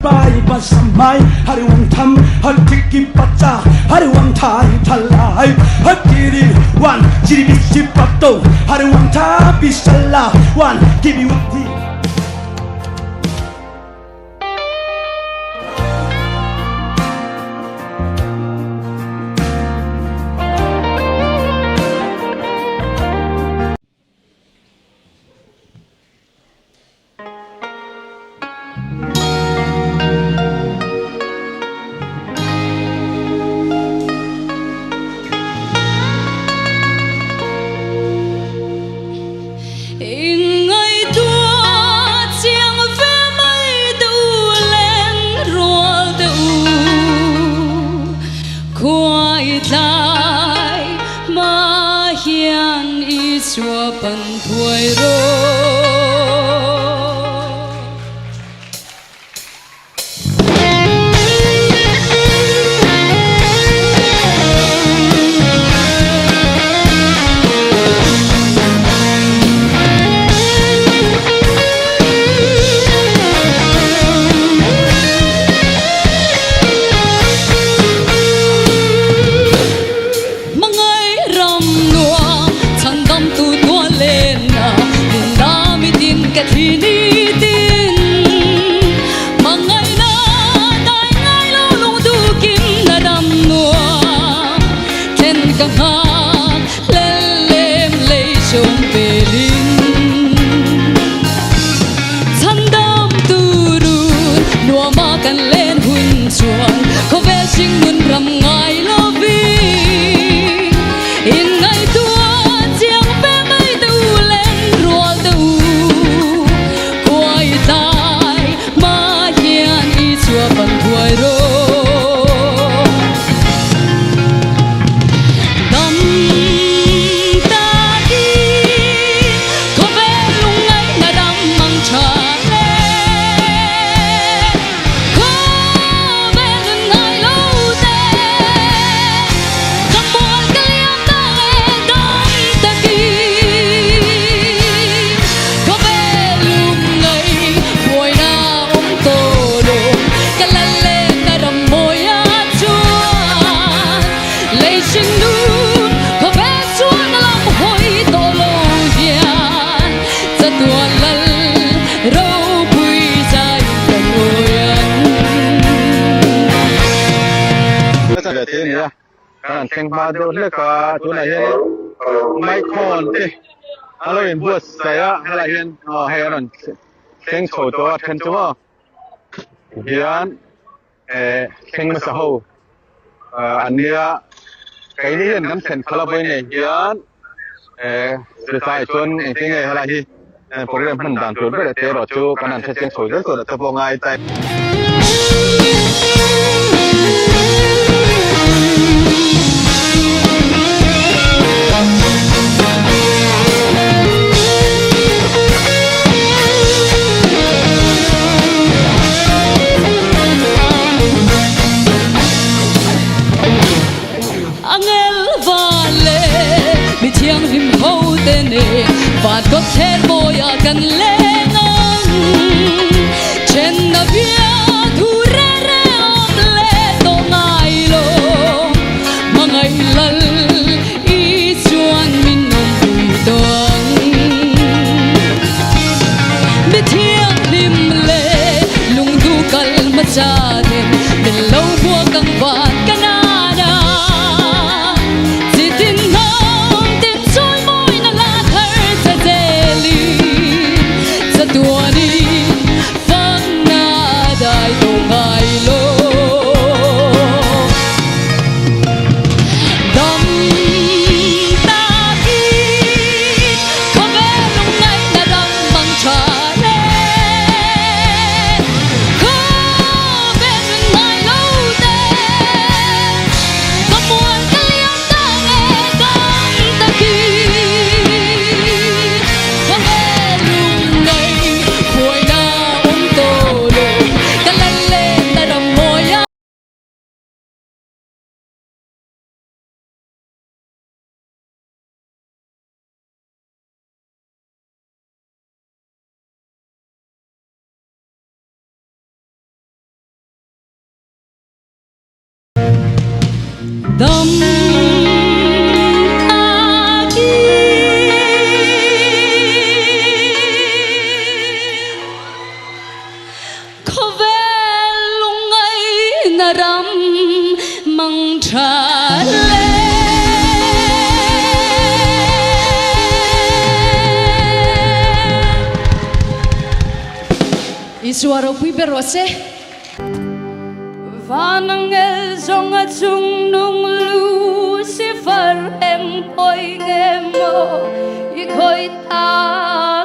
Pai pasamai hari wang tham har tiki pacha hari wang thai thalai har kiri wan jiri bichi pato hari wang tha bisalla wan give you the Chúa bần tuổi rồiการแต่งบาดเลือกตัวไหนเนี่ยไม่คอนที่อะไรเห็นบวชใส่อะไรเห็นให้อันนั้นเข่งโฉดตัวเทนจัวเฮียนเข่งมาสาวอันนี้ไก่นี่เห็นน้ำเส้นคาราบอยเนี่ยเฮียนสุดท้ายจนจริงๆอะไรที่โปรแกรมมันดันจนไปเตะรอจูกันนั่นเข่งโฉดแล้วตัวจะพอง่ายใจvà có thể bồi gần lên trên na bia thu re re ôm lệ tô ngày lo mà ngày lần ý chuan min nông bùi tuang biết thiêng lim lệ lung du kal mà cha đêm bên lâu bua căng vạt cana Dom Aki Kovelungai naram mangchale Isuaro pui berose Vanangel zonga chung nung Lucifer em poi ngemo ikoi ta